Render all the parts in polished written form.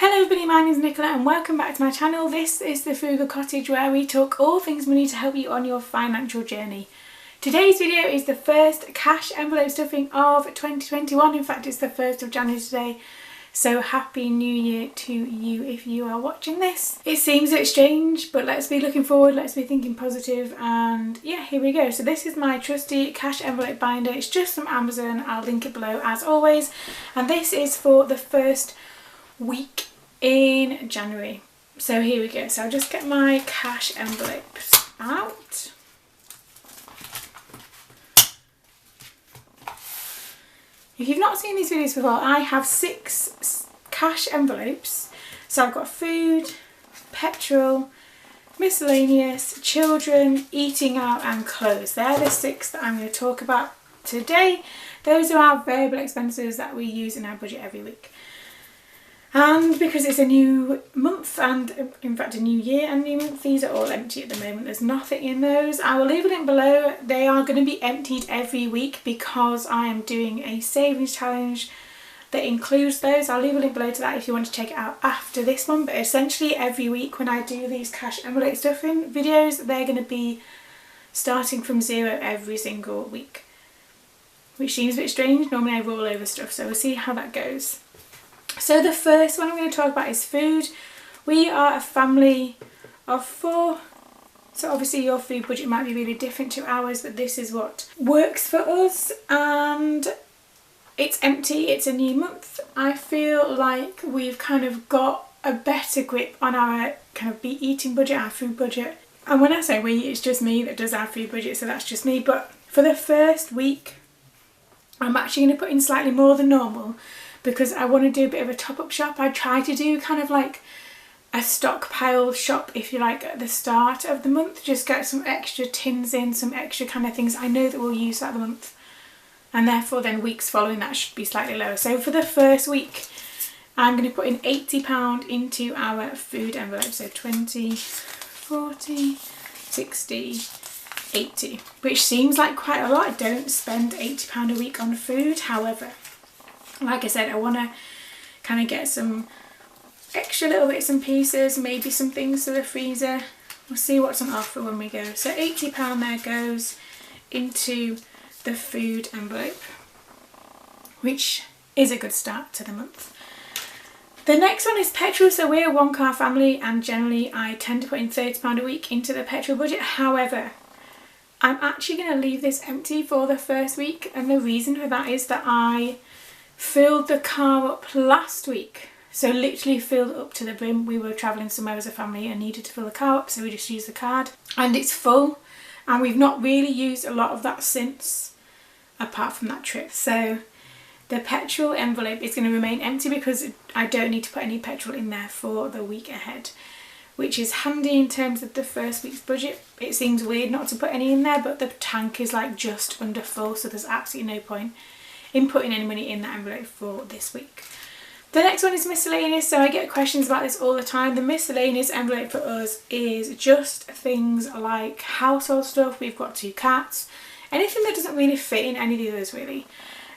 Hello everybody, my name is Nicola and welcome back to my channel. This is the Frugal Cottage, where we talk all things money to help you on your financial journey. Today's video is the first cash envelope stuffing of 2021. In fact, it's the 1st of January today. So happy new year to you if you are watching this. It seems a bit strange, but let's be looking forward, let's be thinking positive, and yeah, here we go. So this is my trusty cash envelope binder. It's just from Amazon. I'll link it below as always. And this is for the first week in January. So here we go. So I'll just get my cash envelopes out. If you've not seen these videos before, I have 6 cash envelopes. So I've got food, petrol, miscellaneous, children, eating out and clothes. They're the 6 that I'm going to talk about today. Those are our variable expenses that we use in our budget every week. And because it's a new month and in fact a new year and new month, these are all empty at the moment. There's nothing in those. I will leave a link below. They are going to be emptied every week because I am doing a savings challenge that includes those. I'll leave a link below to that if you want to check it out after this one. But essentially every week when I do these cash envelope stuffing videos, they're going to be starting from 0 every single week. Which seems a bit strange. Normally I roll over stuff, so we'll see how that goes. So the first one I'm going to talk about is food. We are a family of 4, so obviously your food budget might be really different to ours, but this is what works for us, and it's empty, it's a new month. I feel like we've kind of got a better grip on our kind of eating budget, our food budget. And when I say we, it's just me that does our food budget, so that's just me. But for the first week, I'm actually going to put in slightly more than normal, because I want to do a bit of a top-up shop. I try to do kind of like a stockpile shop, if you like, at the start of the month. Just get some extra tins in, some extra kind of things I know that we'll use that month. And therefore then weeks following that should be slightly lower. So for the first week, I'm going to put in £80 into our food envelope. So 20, 40, 60, 80. Which seems like quite a lot. I don't spend £80 a week on food. However, like I said, I want to kind of get some extra little bits and pieces, maybe some things to the freezer. We'll see what's on offer when we go. So £80 there goes into the food envelope, which is a good start to the month. The next one is petrol. So we're a 1-car family and generally I tend to put in £30 a week into the petrol budget. However, I'm actually going to leave this empty for the first week, and the reason for that is that I filled the car up last week. So literally filled up to the brim. We were travelling somewhere as a family and needed to fill the car up, so we just used the card. And it's full, and we've not really used a lot of that since, apart from that trip. So the petrol envelope is going to remain empty because I don't need to put any petrol in there for the week ahead, which is handy in terms of the first week's budget. It seems weird not to put any in there, but the tank is like just under full, so there's absolutely no point in putting any money in that envelope for this week. The next one is miscellaneous. So I get questions about this all the time. The miscellaneous envelope for us is just things like household stuff. We've got 2 cats, anything that doesn't really fit in any of the others really.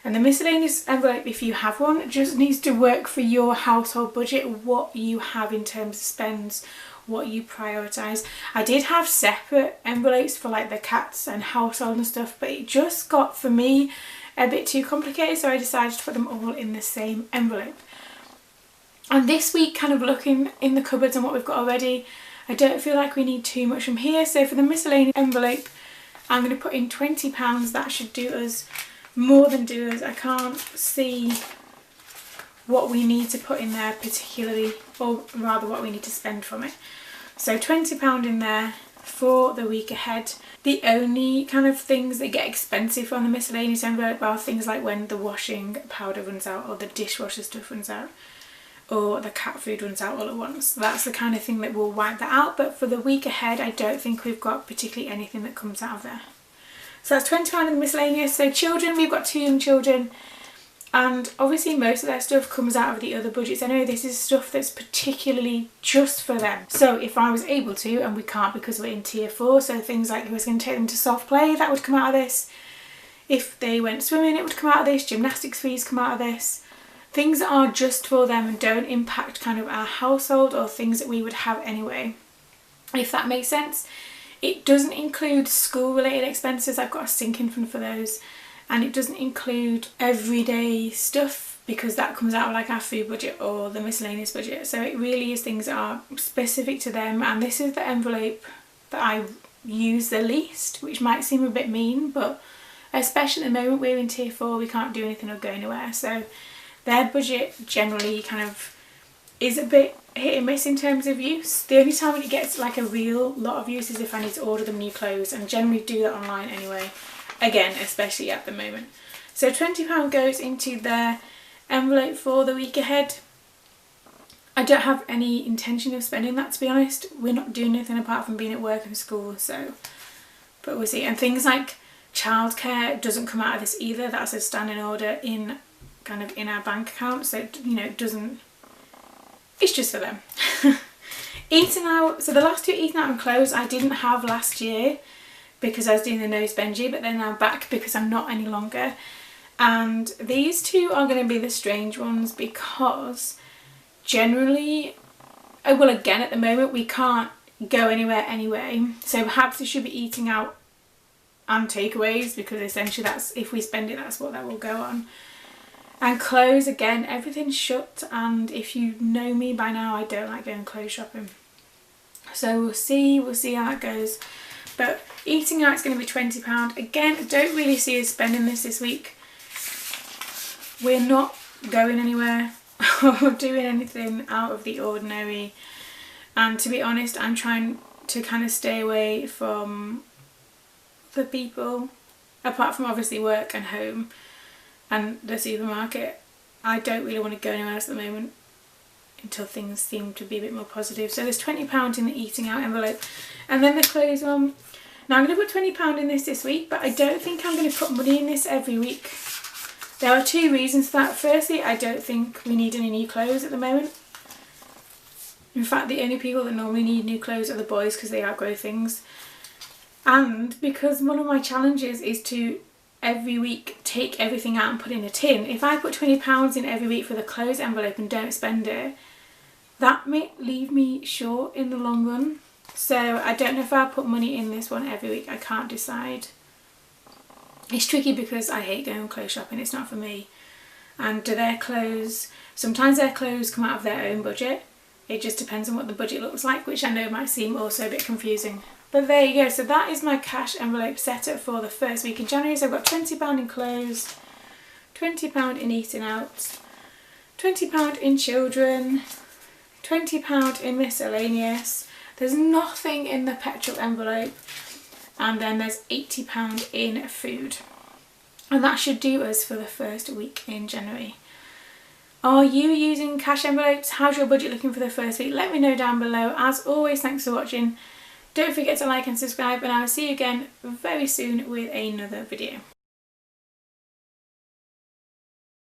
And the miscellaneous envelope, if you have one, just needs to work for your household budget, what you have in terms of spends, what you prioritise. I did have separate envelopes for like the cats and household and stuff, but it just got, for me, a bit too complicated, so I decided to put them all in the same envelope. And this week, kind of looking in the cupboards and what we've got already, I don't feel like we need too much from here. So for the miscellaneous envelope, I'm going to put in £20. That should do us, more than do us. I can't see what we need to put in there particularly, or rather what we need to spend from it. So £20 in there for the week ahead. The only kind of things that get expensive on the miscellaneous envelope are things like when the washing powder runs out, or the dishwasher stuff runs out, or the cat food runs out all at once. That's the kind of thing that will wipe that out, but for the week ahead I don't think we've got particularly anything that comes out of there. So that's £20 in the miscellaneous. So children, we've got 2 young children, and obviously most of their stuff comes out of the other budgets. I know this is stuff that's particularly just for them. So if I was able to, and we can't because we're in tier 4, so things like if I was going to take them to soft play, that would come out of this. If they went swimming, it would come out of this. Gymnastics fees come out of this. things that are just for them and don't impact kind of our household or things that we would have anyway, if that makes sense. It doesn't include school related expenses. I've got a sinking fund for those, and it doesn't include everyday stuff because that comes out of like our food budget or the miscellaneous budget. So it really is things that are specific to them, and this is the envelope that I use the least, which might seem a bit mean, but especially at the moment we're in tier 4, we can't do anything or go anywhere, so their budget generally kind of is a bit hit and miss in terms of use. The only time it gets like a real lot of use is if I need to order them new clothes, and generally do that online anyway, again especially at the moment. So £20 goes into their envelope for the week ahead. I don't have any intention of spending that, to be honest. We're not doing anything apart from being at work and school, so, but we'll see. And things like childcare doesn't come out of this either. That's a standing order in kind of in our bank account, so you know, it doesn't, it's just for them. Eating out, so the last 2 eating out and clothes I didn't have last year because I was doing the no spengy, but then I'm back because I'm not any longer. And these 2 are going to be the strange ones because generally, well again at the moment we can't go anywhere anyway, so perhaps we should be eating out and takeaways because essentially that's, if we spend it, that's what that will go on. And clothes, again, everything's shut, and if you know me by now, I don't like going clothes shopping. So we'll see how it goes. But eating out is going to be £20. Again, I don't really see us spending this week. We're not going anywhere or doing anything out of the ordinary. And to be honest, I'm trying to kind of stay away from the people, apart from obviously work and home and the supermarket. I don't really want to go anywhere else at the moment until things seem to be a bit more positive. So there's £20 in the eating out envelope. And then the clothes one. Now I'm going to put £20 in this week, but I don't think I'm going to put money in this every week. There are 2 reasons for that. Firstly, I don't think we need any new clothes at the moment. In fact, the only people that normally need new clothes are the boys because they outgrow things. And because one of my challenges is to every week take everything out and put in a tin. If I put £20 in every week for the clothes envelope and don't spend it, that may leave me short in the long run. So I don't know if I'll put money in this one every week. I can't decide. It's tricky because I hate going clothes shopping. It's not for me. And do their clothes, sometimes their clothes come out of their own budget. It just depends on what the budget looks like, which I know might seem also a bit confusing. But there you go, so that is my cash envelope setup for the first week in January. So I've got £20 in clothes, £20 in eating out, £20 in children, £20 in miscellaneous. There's nothing in the petrol envelope, and then there's £80 in food. And that should do us for the first week in January. Are you using cash envelopes? How's your budget looking for the first week? Let me know down below. As always, thanks for watching. Don't forget to like and subscribe, and I will see you again very soon with another video.